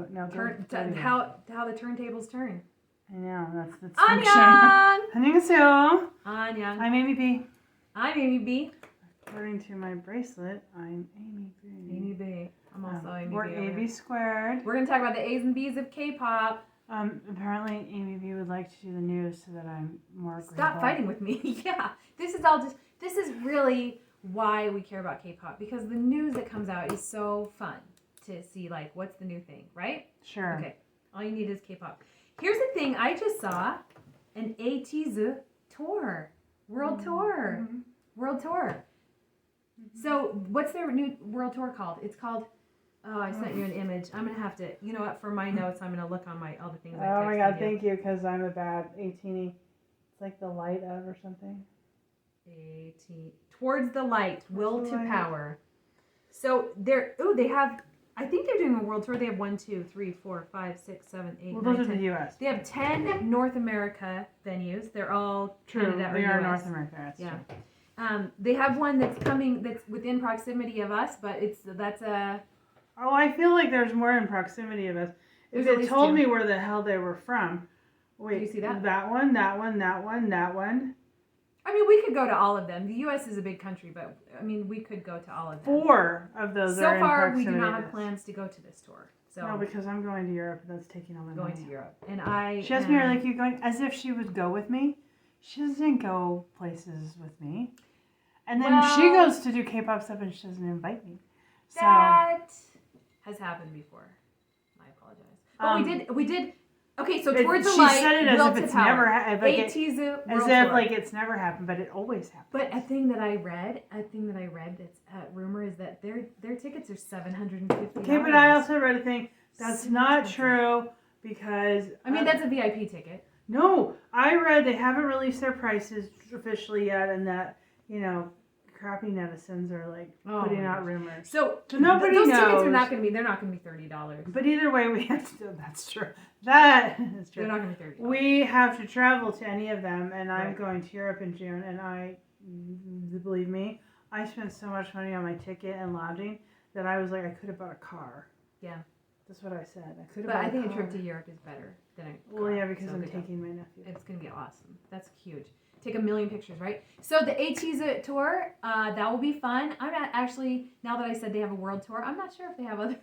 So now how the turntables turn. I know, that's the Annyeong! Annyeonghaseyo. Annyeong. I'm Amy B. I'm Amy B. According to my bracelet, I'm Amy B. Amy B. I'm also Amy B. We're AB squared. We're going to talk about the A's and B's of K-pop. Apparently Amy B would like to do the news so that I'm more agreeable. Stop fighting with me. Yeah. This is really why we care about K-pop, because the news that comes out is so fun to see, like, what's the new thing, right? Sure. Okay. All you need is K-pop. Here's the thing. I just saw an ateez tour. World tour. Mm-hmm. World tour. Mm-hmm. So what's their new world tour called? It's called... Oh, I sent you an image. I'm going to have to... You know what? For my notes, I'm going to look on all the things I texted you. Oh my God, thank you, because I'm a bad 18-y. It's like the light of or something. Towards the light, will to power. So they have... I think they're doing a world tour. They have 1, 2, 3, 4, 5, 6, 7, 8, 9, 10. Those are the U.S. They have 10 North America venues. They're all true. Canada or They are US. North America. That's true. They have one that's within proximity of us, but that's a... Oh, I feel like there's more in proximity of us. If it told me where the hell they were from. Wait, do you see that? That one, that one, that one, that one. I mean, we could go to all of them. The U.S. is a big country, but, I mean, we could go to all of them. 4 of those are in proximity. So far, we do not have plans to go to this tour. So no, because I'm going to Europe, and that's taking all my money. Going to Europe. And She asked me, like, you going, as if she would go with me. She doesn't go places with me. And then she goes to do K-pop stuff, and she doesn't invite me. So, that has happened before. I apologize. But we did. Okay, so towards the light. She said it as if it's never happened. As if like it's never happened, but it always happens. But a thing that I read that's rumor is that their tickets are $750. Okay, but I also read a thing that's not true because I mean that's a VIP ticket. No, I read they haven't released their prices officially yet, and that crappy netizens are like putting out rumors. So nobody knows. Those tickets are not going to be. They're not going to be $30. But either way, we have to. That's true. That is true. They're not going to be $30. We have to travel to any of them, and I'm going to Europe in June. And believe me, I spent so much money on my ticket and lodging that I was like, I could have bought a car. Yeah, that's what I said. I could have. But I think a trip to Europe is better than a car. Well, yeah, because I'm taking my nephew. It's going to be awesome. That's huge. Take 1 million pictures, right? So the ateez tour, that will be fun. I'm not actually, now that I said they have a world tour, I'm not sure if they have other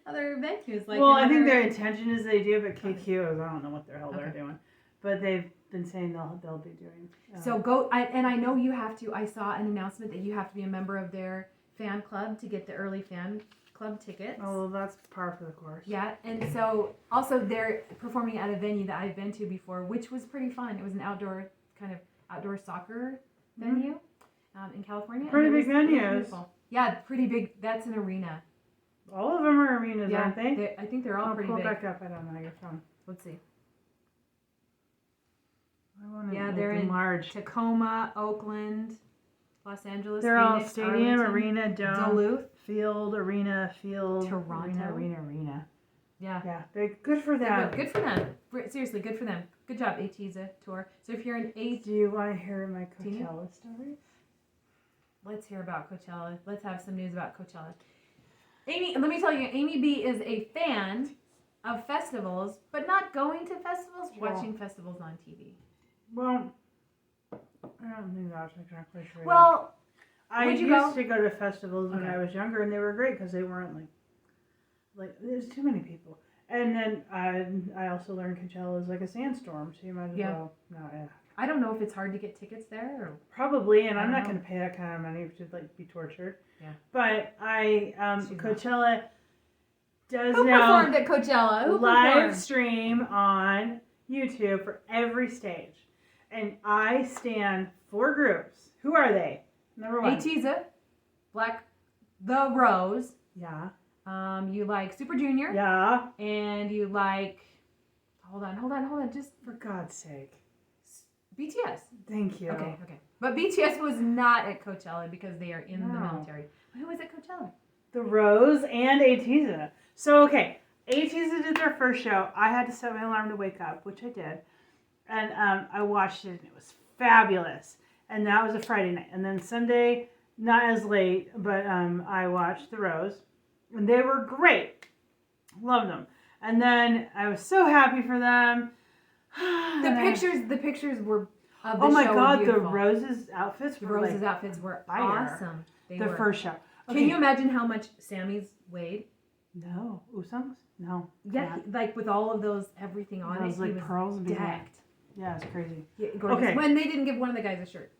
venues. Well, I think their intention is they do, but KQ is, I don't know what the hell they're doing. But they've been saying they'll be doing. So go, and I know you have to, I saw an announcement that you have to be a member of their fan club to get the early fan club tickets. Oh, well, that's par for the course. Yeah, and so also they're performing at a venue that I've been to before, which was pretty fun. It was an outdoor soccer venue in California. Pretty big venues. Yeah, pretty big. That's an arena. All of them are arenas, aren't they? I think they're all pretty big. Back up. I don't know your phone. Let's see. They're in large. Tacoma, Oakland, Los Angeles. They're Phoenix, all stadium, Arlington, arena, dome, Duluth, field, arena, field, Toronto, arena. Yeah. They're good for them. Good for them. Seriously, good for them. Good job, ateez tour. So if you're an Do you want to hear my Coachella story? Let's hear about Coachella. Let's have some news about Coachella. Amy, let me tell you, Amy B is a fan of festivals, but not going to festivals, watching festivals on TV. Well, I don't think that's exactly true. Well, I used to go to festivals when I was younger, and they were great because they weren't like there's too many people. And then I also learned Coachella is like a sandstorm, so you might as well. No, yeah. I don't know if it's hard to get tickets there. Or... Probably, and I'm not going to pay that kind of money to be tortured. Yeah. But Coachella does Who now performed at Coachella? Who live stream on YouTube for every stage, and I stand 4 groups. Who are they? Number 1. ateez, therose. Yeah. You like Super Junior. Yeah. And you like... Hold on. Just for God's sake. BTS. Thank you. Okay. But BTS was not at Coachella because they are in the military. Who was at Coachella? therose and ateez. So, okay. ateez did their first show. I had to set my alarm to wake up, which I did. And I watched it, and it was fabulous. And that was a Friday night. And then Sunday, not as late, but I watched therose. And they were great. Loved them. And then I was so happy for them. The pictures were of the oh my show God, were the beautiful. Rose's outfits The were Rose's like outfits were fire. awesome. They the were. first show. Okay. Can you imagine how much Sammy's weighed? No. Usang's? No. Yeah, like with all of those, everything on Those it, like he was pearls and beads. decked. Yeah, it's crazy. Yeah, gorgeous. Okay. When they didn't give one of the guys a shirt.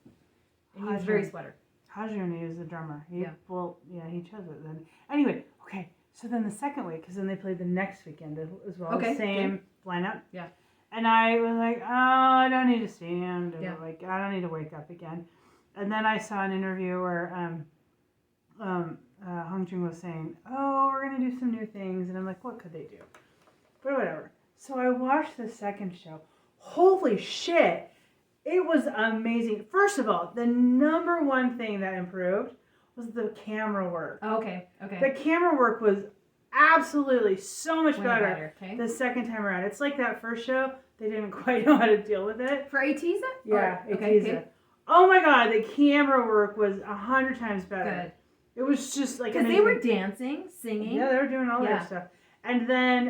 And he was very sweater. Hajun is the drummer. He chose it then. Anyway, okay. So then the second week, because then they played the next weekend as well. Okay. Same lineup. Yeah. And I was like, oh, I don't need to see him. Yeah. Like, I don't need to wake up again. And then I saw an interview where Hong Jun was saying, oh, we're going to do some new things. And I'm like, what could they do? But whatever. So I watched the second show. Holy shit. It was amazing. First of all, the number one thing that improved was the camera work. Oh, okay. The camera work was absolutely so much better Okay. the second time around. It's like that first show, they didn't quite know how to deal with it. For ateez? Yeah, ateez. Okay. Oh my God, the camera work was 100 times better. Good. It was just like because they were dancing, singing. Yeah, they were doing all their stuff. And then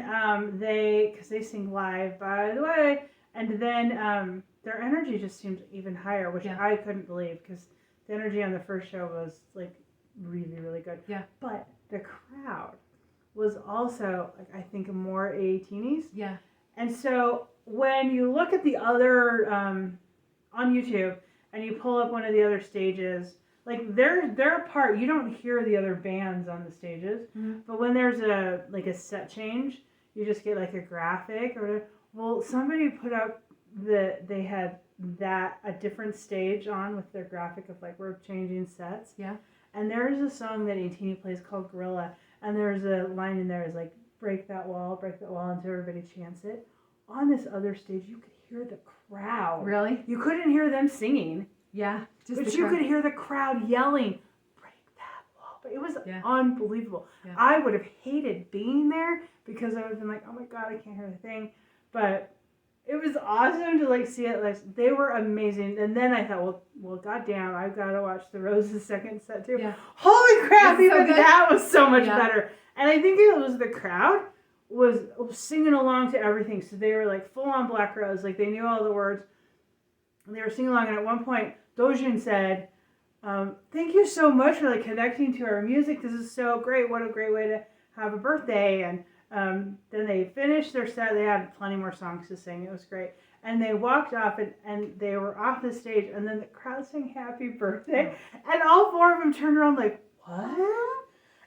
because they sing live, by the way, and then their energy just seemed even higher, which I couldn't believe because the energy on the first show was like really, really good. Yeah. But the crowd was also, like, I think, more 18s. Yeah. And so when you look at the other on YouTube and you pull up one of the other stages, like their part, you don't hear the other bands on the stages. Mm-hmm. But when there's a set change, you just get like a graphic or whatever. Well, somebody put up they had a different stage on with their graphic of like we're changing sets. Yeah. And there is a song that 18 plays called Gorilla, and there's a line in there is like break that wall, until everybody chants it. On this other stage, you could hear the crowd. Really? You couldn't hear them singing. Yeah. But you could hear the crowd yelling, break that wall. But it was unbelievable. Yeah. I would have hated being there because I would have been like, oh my God, I can't hear the thing. But it was awesome to like see it. Like they were amazing. And then I thought, well, goddamn, I've got to watch the Rose's second set too. Yeah. Holy crap! Even so that was so much better. And I think it was the crowd was singing along to everything. So they were like full on Black Rose. Like they knew all the words. And they were singing along. And at one point, Dojun said, "Thank you so much for like connecting to our music. This is so great. What a great way to have a birthday." And then they finished their set. They had plenty more songs to sing. It was great. And they walked off and they were off the stage. And then the crowd sang Happy Birthday. And all four of them turned around like, what?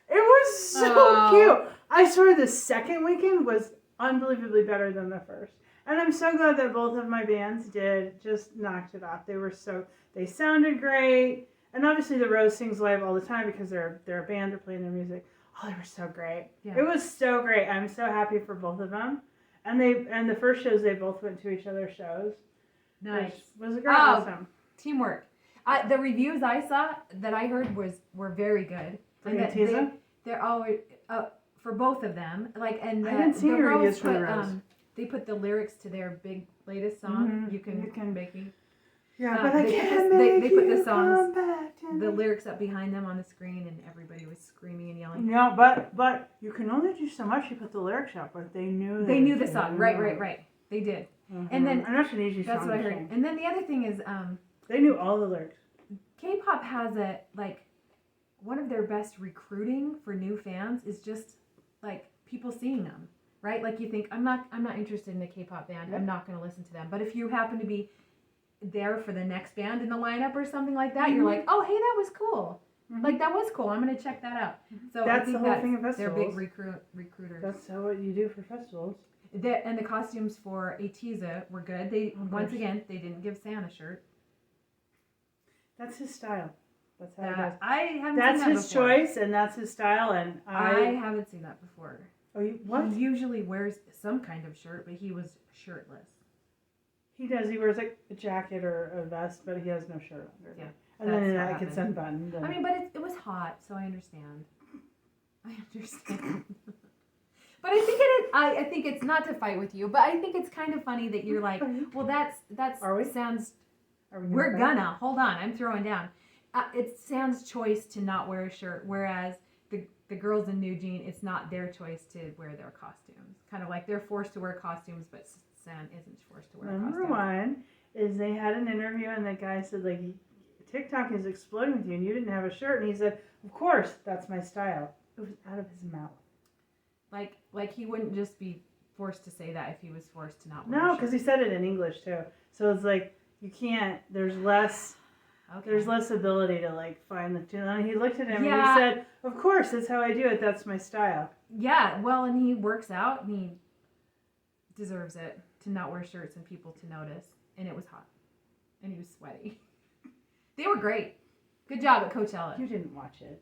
It was so cute. I swear the second weekend was unbelievably better than the first. And I'm so glad that both of my bands just knocked it off. They sounded great. And obviously the Rose sings live all the time because they're a band, they're playing their music. Oh, they were so great. Yeah. It was so great. I'm so happy for both of them. And the first shows, they both went to each other's shows. Nice. Which was great. Awesome. Teamwork. The reviews I saw that I heard were very good. And that they're always for both of them. Like I didn't see your reviews for the Rose. They put the lyrics to their latest song. You can make me. Yeah, but I can't make they put the you songs, come back to the me. lyrics up behind them on the screen, and everybody was screaming and yelling. No, but you can only do so much. You put the lyrics up, but they knew the song. Right. They did. Mm-hmm. And then and that's an easy song. That's what I heard. And then the other thing is, they knew all the lyrics. Kpop has one of their best recruiting for new fans is just like people seeing them, right? Like you think I'm not interested in a K-pop band. Yep. I'm not going to listen to them. But if you happen to be there for the next band in the lineup or something like that, you're like, oh, hey, that was cool. Mm-hmm. Like that was cool. I'm going to check that out. So that's the whole thing of festivals. They're big recruiters. That's what you do for festivals. And the costumes for ateez were good. Once again, they didn't give Sam a shirt. That's his style. That's how he does. I haven't that's seen that his before. choice, and that's his style. And I haven't seen that before. Oh, what? He usually wears some kind of shirt, but he was shirtless. He does. He wears like a jacket or a vest, but he has no shirt under. Yeah. And then it gets unbuttoned. I mean, but it was hot, so I understand. But I think it is. I think it's not to fight with you, but I think it's kind of funny that you're like, well, that's sounds. We're gonna hold on. I'm throwing down. It sounds choice to not wear a shirt, whereas the girls in New Jean, it's not their choice to wear their costumes. kind of like they're forced to wear costumes, but San isn't forced to wear a Number costume. one is they had an interview and the guy said, like, TikTok is exploding with you and you didn't have a shirt. And he said, of course, that's my style. It was out of his mouth. Like he wouldn't just be forced to say that if he was forced to not wear a No, shirt. because he said it in English too. So it's like, you can't, there's less ability to like find the tune. And he looked at him and he said, of course, that's how I do it. That's my style. Yeah, well, and he works out and he deserves it to not wear shirts and people to notice. And it was hot. And he was sweaty. They were great. Good job at Coachella. You didn't watch it.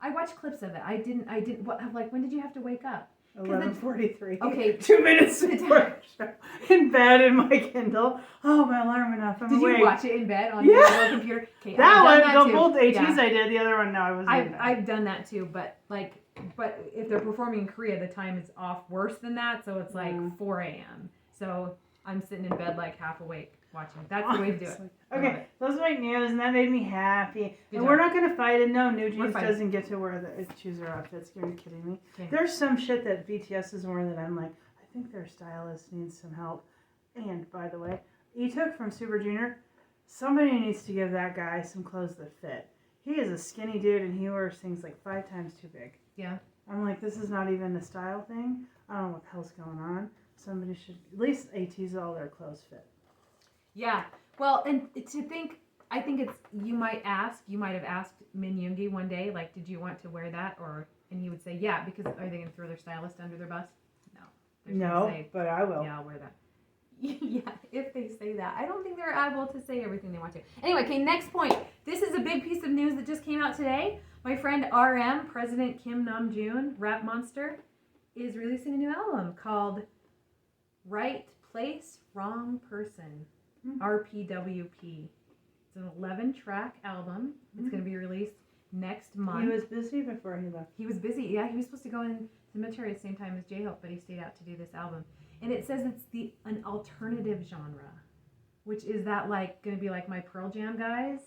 I watched clips of it. I didn't. Like, when did you have to wake up? 11:43. Okay. 2 minutes before the show. In bed in my Kindle. Oh, my alarm went off. I'm Did awake. you watch it in bed on your computer? Okay, that one, too. both ATs I did. The other one, no, I wasn't. I've done that too, but if they're performing in Korea, the time is off worse than that, so it's like 4 a.m. So I'm sitting in bed like half awake watching. That's the way to do it. Okay, those are my news, and that made me happy. Good and job. we're not going to fight, and no, New We're Jeans fighting. doesn't get to wear choose their outfits. Are you kidding me? Okay. There's some shit that BTS is wearing that I'm like, I think their stylist needs some help. And, by the way, Etook from Super Junior, somebody needs to give that guy some clothes that fit. He is a skinny dude, and he wears things like 5 times too big. Yeah. I'm like, this is not even a style thing. I don't know what the hell's going on. Somebody should, at least ateez all their clothes fit. Yeah. Well, and I think it's, you might have asked Min Yoongi one day, like, did you want to wear that? And he would say, yeah, because are they going to throw their stylist under their bus? No. They're just gonna say, but I will. yeah, I'll wear that. Yeah, if they say that. I don't think they're able to say everything they want to. Anyway, okay, next point. This is a big piece of news that just came out today. My friend RM, President Kim Namjoon, rap monster, is releasing a new album called Right Place, Wrong Person, RPWP. It's an 11-track album. It's going to be released next month. He was busy before he left. He was busy. Yeah, he was supposed to go into the military at the same time as J-Hope, but he stayed out to do this album. And it says it's an alternative genre, which is that like going to be like my Pearl Jam guys?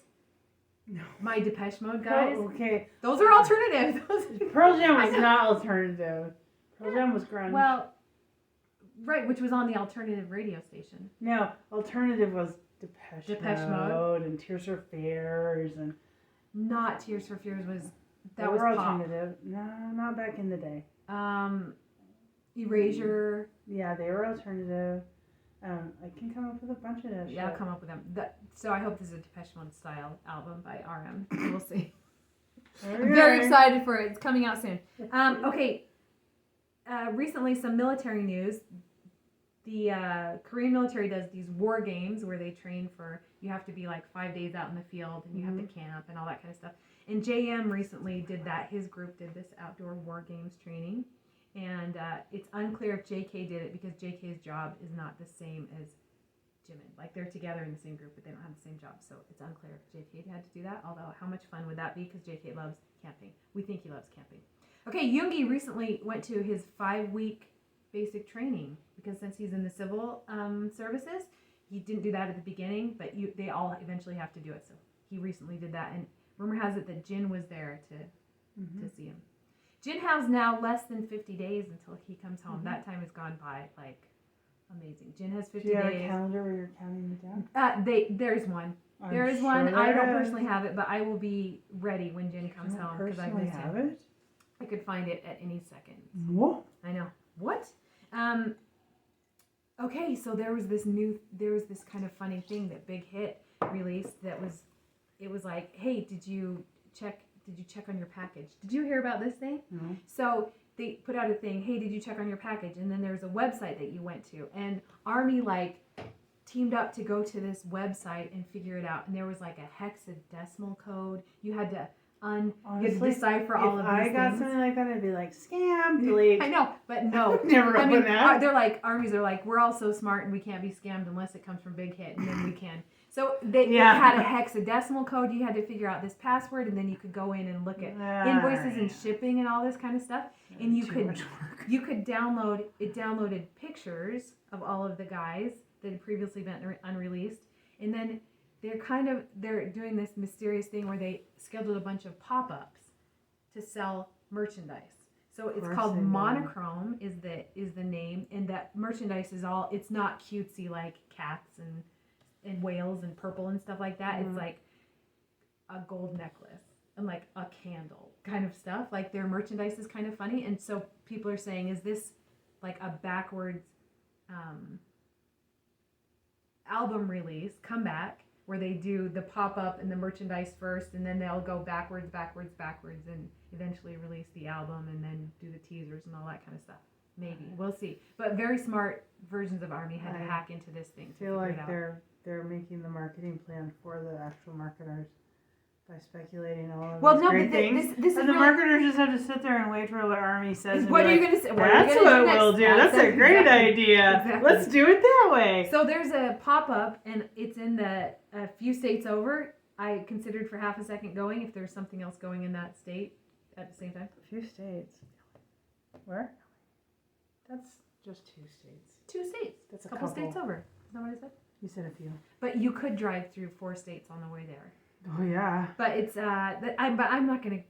No. My Depeche Mode guys? Oh, okay. Those are alternative. Pearl Jam was not alternative. Pearl Jam was grunge. Well, right, which was on the alternative radio station. No, alternative was Depeche Mode and Tears for Fears and. Not Tears for Fears was They that was were pop. alternative. No, not back in the day. Erasure. Yeah, they were alternative. I can come up with a bunch of that shit. Yeah, I'll come up with them. So I hope this is a Depeche Mode style album by RM. We'll see. I'm very excited for it. It's coming out soon. Okay. Recently, some military news. The Korean military does these war games where they train for, you have to be like 5 days out in the field and you have to camp and all that kind of stuff. And JM recently did that. His group did this outdoor war games training. And it's unclear if JK did it because JK's job is not the same as Jimin. Like they're together in the same group, but they don't have the same job. So it's unclear if JK had to do that. Although how much fun would that be? Because JK loves camping. We think he loves camping. Okay, Yoongi recently went to his 5-week basic training because since he's in the civil services, he didn't do that at the beginning, but they all eventually have to do it. So he recently did that. And rumor has it that Jin was there to see him. Jin has now less than 50 days until he comes home. That time has gone by like amazing. Jin has 50 days. Do you have a calendar where you're counting it down? There's one. There is one. I don't personally have it, but I will be ready when Jin comes home because I missed have him. it. I could find it at any second. What? I know. What? Okay, so there was this kind of funny thing that Big Hit released it was like, hey, did you check on your package? Did you hear about this thing? No. So they put out a thing, hey, did you check on your package? And then there's a website that you went to. And Army teamed up to go to this website and figure it out. And there was like a hexadecimal code. You had to decipher all of these things. If I got something like that, I'd be like, scam, delete. I know, but no. Never open that. They're like, armies are like, we're all so smart and we can't be scammed unless it comes from Big Hit, and then we can. So they had a hexadecimal code. You had to figure out this password, and then you could go in and look at invoices and shipping and all this kind of stuff. And you could downloaded pictures of all of the guys that had previously been unreleased, and then they're doing this mysterious thing where they scheduled a bunch of pop-ups to sell merchandise. So it's course called they do. Monochrome is the name, and that merchandise is all. It's not cutesy like cats and whales and purple and stuff like that. It's like a gold necklace and like a candle kind of stuff. Like their merchandise is kind of funny, and so people are saying, is this like a backwards album release comeback where they do the pop-up and the merchandise first, and then they'll go backwards, and eventually release the album and then do the teasers and all that kind of stuff. Maybe. We'll see. But very smart versions of ARMY had to hack into this thing to feel figure like it out. they're making the marketing plan for the actual marketers by speculating all of Well, these no, great but things. this is And the really, marketers just have to sit there and wait for what ARMY says. And what be are you like, going to say? That's what we'll do. That's a great idea. Exactly. Let's do it that way. So there's a pop-up, and it's in a few states over. I considered for half a second going if there's something else going in that state at the same time. A few states. Where? That's just 2 states. 2 states. That's a couple couple. states over. Is that what I said? You said a few. But you could drive through 4 states on the way there. Oh yeah. But it's I'm not gonna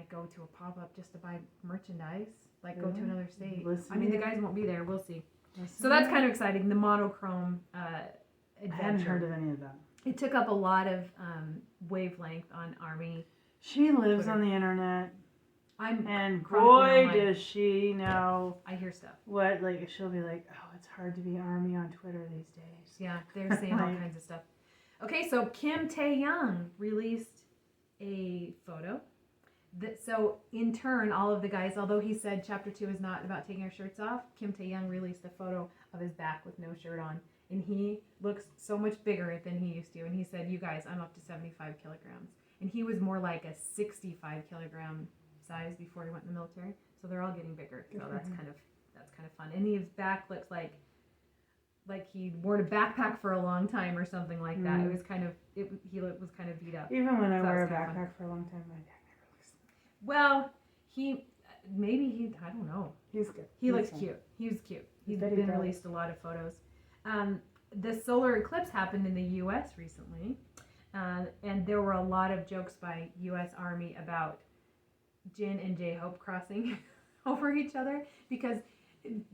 go to a pop-up just to buy merchandise. Like go to another state. Listen, I mean, the guys won't be there. We'll see. Listen. So that's kind of exciting. The monochrome I hadn't heard adventure. of any of that. It took up a lot of wavelength on ARMY. She lives Twitter. on the internet, and chronically boy, online. does she know I hear stuff. what. Like she'll be like, "Oh, it's hard to be ARMY on Twitter these days." Yeah, they're saying all kinds of stuff. Okay, so Kim Tae-young released a photo. So in turn, all of the guys, although he said chapter 2 is not about taking our shirts off, Kim Tae-young released a photo of his back with no shirt on. And he looks so much bigger than he used to. And he said, you guys, I'm up to 75 kilograms. And he was more like a 65 kilogram size before he went in the military. So they're all getting bigger. So that's kind of fun. And his back looks like he wore a backpack for a long time or something like that. It was kind of he was kind of beat up. Even when I So wear a it's kinda backpack for a long time, my back never looks. Well, I don't know. He's good. He looks fun. cute. He's cute. He's Very been proud. released a lot of photos. The solar eclipse happened in the U.S. recently, and there were a lot of jokes by U.S. Army about Jin and J-Hope crossing over each other because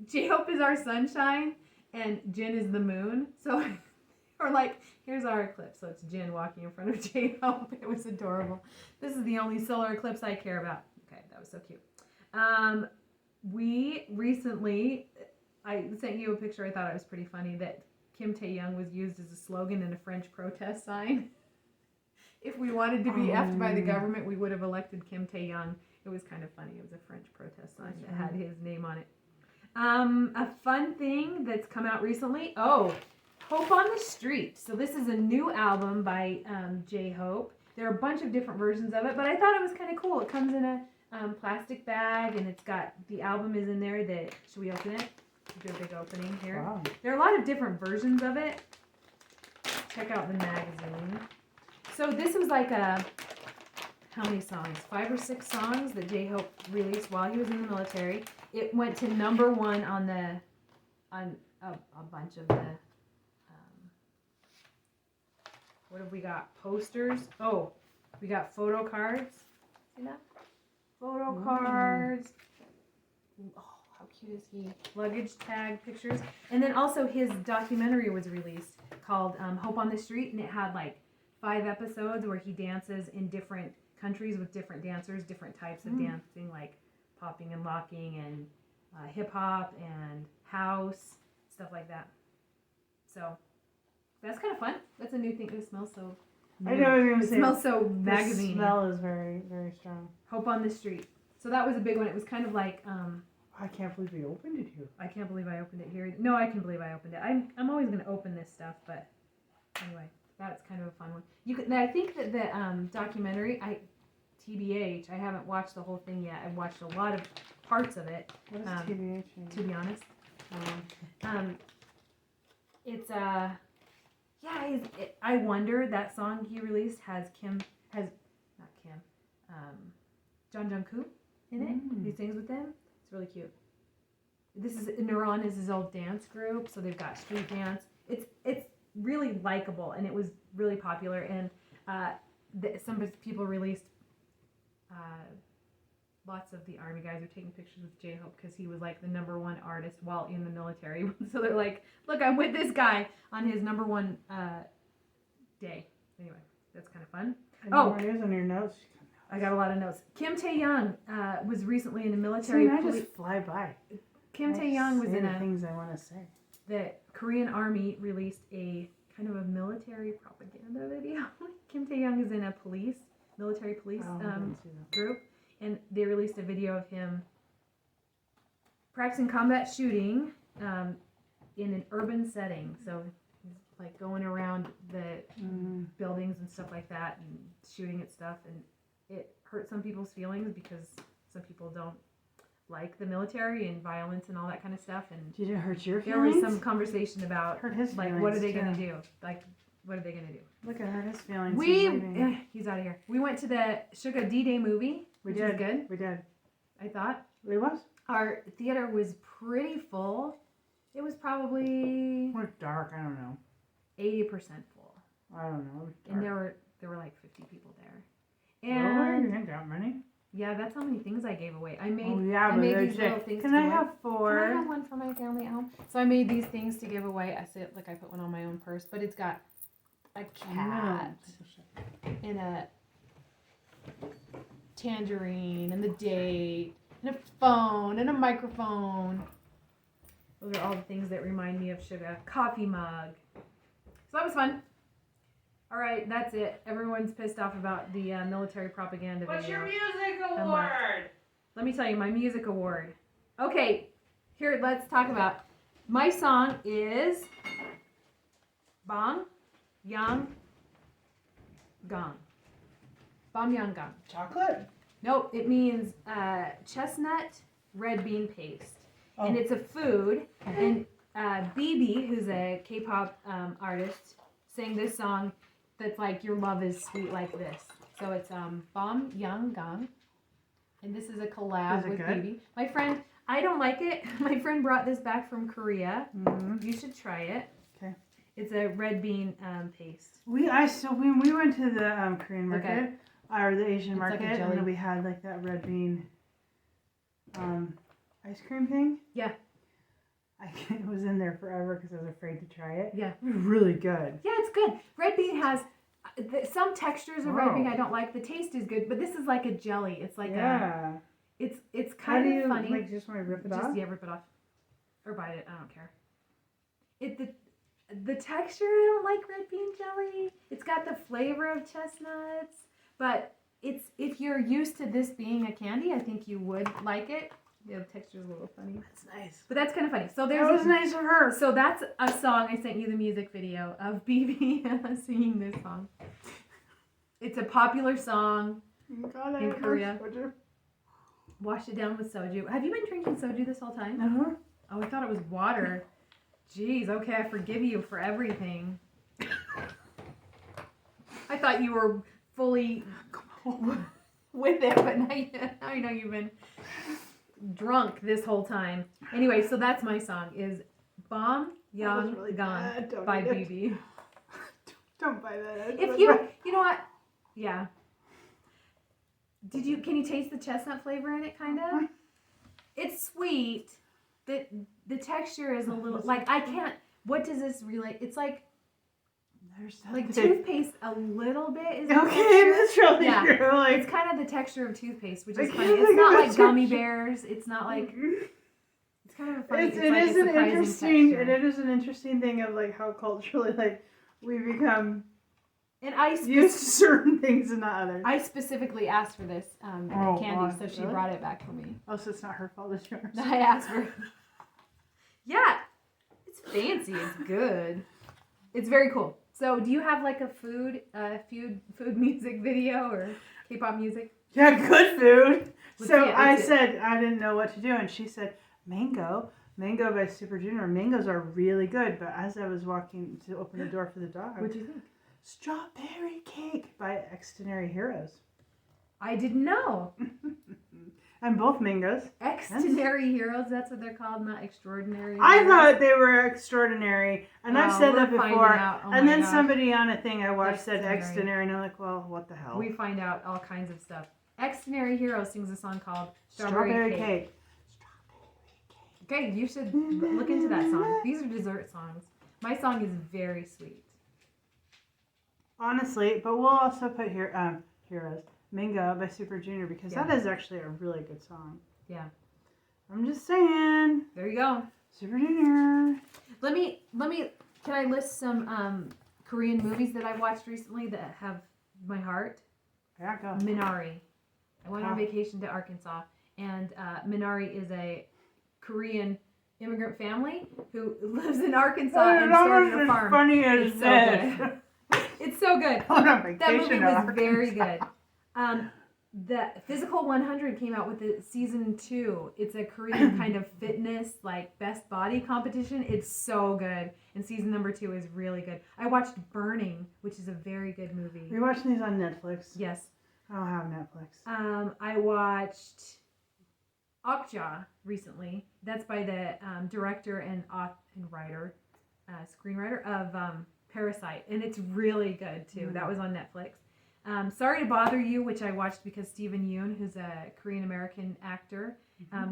J-Hope is our sunshine and Jin is the moon. So, or like, here's our eclipse. So it's Jin walking in front of J-Hope. It was adorable. This is the only solar eclipse I care about. Okay, that was so cute. We recently, I sent you a picture. I thought it was pretty funny that Kim Tae-young was used as a slogan in a French protest sign. If we wanted to be effed by the government, we would have elected Kim Tae-young. It was kind of funny. It was a French protest sign that had his name on it. A fun thing that's come out recently. Oh, Hope on the Street. So this is a new album by J-Hope. There are a bunch of different versions of it, but I thought it was kind of cool. It comes in a plastic bag, and it's got the album is in there. Should we open it? Do a big opening here. Wow. There are a lot of different versions of it. Check out the magazine. So this was like how many songs? 5 or 6 songs that J-Hope released while he was in the military. It went to #1 on a bunch of the, what have we got? Posters. Oh, we got photo cards. See that? Photo cards. Oh, how cute is he? Luggage tag pictures. And then also his documentary was released called Hope on the Street, and it had like 5 episodes where he dances in different countries with different dancers, different types of dancing, like popping and locking and hip hop and house, stuff like that. So that's kind of fun. That's a new thing. It smells so. I know what you're gonna It say. smells so The magazine. smell is very, very strong. Hope on the Street. So that was a big one. It was kind of like. I can't believe we opened it here. I can't believe I opened it here. No, I can believe I opened it. I'm always gonna open this stuff, but anyway, that's kind of a fun one. I think that the documentary, TBH, I haven't watched the whole thing yet. I've watched a lot of parts of it. What does TBH mean? To be honest, it's I wonder that song he released has John Jungkook in it. He sings with them. It's really cute. This is Neuron is his old dance group, so they've got street dance. It's really likable, and it was really popular. And some people released lots of the army guys are taking pictures with J-Hope because he was like the #1 artist while in the military. So they're like, look, I'm with this guy on his #1 day. Anyway, that's kind of fun. What is on your notes? I got a lot of notes. Kim Tae-young was recently in a military. I just fly by. Kim Tae-young was in the things I want to say. The Korean Army released a kind of a military propaganda video. Kim Tae-young is in a military police group, and they released a video of him practicing combat shooting in an urban setting. So he's like going around the buildings and stuff like that and shooting at stuff, and it hurt some people's feelings because some people don't like the military and violence and all that kind of stuff. And did it hurt your there feelings? was some conversation about hurt his like feelings, what are they going to do? Like what are they going to do? Look, it hurt his feelings. He's out of here. We went to the Suga D-Day movie, which was good. We did. I thought. It was? Our theater was pretty full. It was probably... It was dark, I don't know. 80% full. I don't know. And there were like 50 people there. And you think that many? Yeah, that's how many things I gave away. I made these little things. Can I have 4? Can I have one for my family at home? So I made these things to give away. I put one on my own purse, but it's got a cat and a tangerine and the date and a phone and a microphone. Those are all the things that remind me of Suga. Coffee mug. So that was fun. All right, that's it. Everyone's pissed off about the military propaganda video. What's your music award? Let me tell you, my music award. Okay, here, let's talk about. My song is Bam Yang Gang. Bam Yang Gang. Chocolate? Nope, it means chestnut red bean paste. Oh. And it's a food. And BB, who's a K-pop artist, sang this song that's like, your love is sweet like this. So it's Bam Yang Gang. And this is a collab with BB. My friend, I don't like it. My friend brought this back from Korea. Mm-hmm. You should try it. Okay. It's a red bean paste. When we went to the Korean market, or the Asian market, like and then we had like that red bean ice cream thing. Yeah. It was in there forever because I was afraid to try it. Yeah. It was really good. Yeah, it's good. Red bean has some textures of red bean I don't like. The taste is good, but this is like a jelly. It's like it's kind of funny. Like, just want to rip it off? Yeah, rip it off. Or bite it. I don't care. The texture, I don't like red bean jelly. It's got the flavor of chestnuts, but if you're used to this being a candy, I think you would like it. Yeah, the texture's a little funny. That's nice. But that's kind of funny. So that was nice of her. So that's a song. I sent you the music video of BB singing this song. It's a popular song in Korea. Wash it down with soju. Have you been drinking soju this whole time? Uh-huh. Oh, I thought it was water. Jeez, okay, I forgive you for everything. I thought you were fully with it, but now I know you've been drunk this whole time. Anyway, so that's my song, is Bam Yang Gang by BB. Don't buy that. If you know what? Yeah. Can you taste the chestnut flavor in it, kind of? It's sweet. The texture is a little, like, I can't, what does this relate? It's like toothpaste a little bit. Is okay, that's really true. Like, it's kind of the texture of toothpaste, which is funny. It's not like gummy bears. It's not like, it's kind of a funny, it is an interesting thing of like how culturally like we become used to certain things and not others. I specifically asked for this candy, so she brought it back for me. Oh, so it's not her fault, it's yours. I asked for it. Yeah, it's fancy. It's good. It's very cool. So, do you have like a food music video or K-pop music? Yeah, good food. I said I didn't know what to do, and she said Mango by Super Junior. Mangoes are really good, but as I was walking to open the door for the dog, what'd you think? Strawberry Cake by Extraordinary Heroes. I didn't know. And both mangoes. Extraordinary Heroes, that's what they're called, not extraordinary. I thought they were extraordinary. And I've said that before. And then somebody on a thing I watched said extraordinary, and I'm like, well, what the hell? We find out all kinds of stuff. Extraordinary Hero sings a song called Strawberry Cake. Okay, you should look into that song. These are dessert songs. My song is very sweet. Honestly, but we'll also put here Heroes Mingo by Super Junior because that is actually a really good song. Yeah. I'm just saying. There you go. Super Junior. Let me can I list some Korean movies that I watched recently that have my heart? Yeah, go. Minari. I went on vacation to Arkansas, and Minari is a Korean immigrant family who lives in Arkansas and started a farm. Funny as It's so good. It's so good. That movie was very good. The Physical 100 came out with the season 2. It's a Korean kind of fitness, like best body competition. It's so good. And season number 2 is really good. I watched Burning, which is a very good movie. Are you watching these on Netflix? Yes. I don't have Netflix. I watched Okja recently. That's by the director and writer, screenwriter of Parasite. And it's really good, too. That was on Netflix. Sorry to Bother You, which I watched because Steven Yeun, who's a Korean-American actor,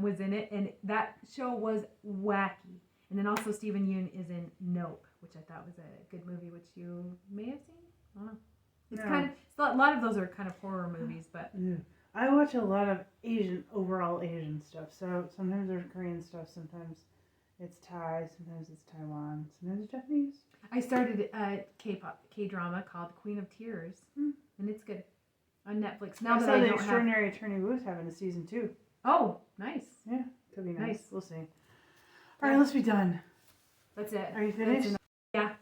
was in it. And that show was wacky. And then also Steven Yeun is in Nope, which I thought was a good movie, which you may have seen. I don't know. It's kind of, a lot of those are kind of horror movies, but. Yeah. I watch a lot of overall Asian stuff. So sometimes there's Korean stuff, sometimes it's Thai, sometimes it's Taiwan, sometimes it's Japanese. I started a K-drama called Queen of Tears, and it's good on Netflix. Now I that saw I the don't Extraordinary Attorney Wu's having a season 2. Oh, nice. Yeah, could be nice. We'll see. All right, Yeah. let's be done. That's it. Are you finished? Yeah.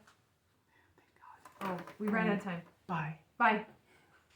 Oh, we ran out of time. Bye. Bye.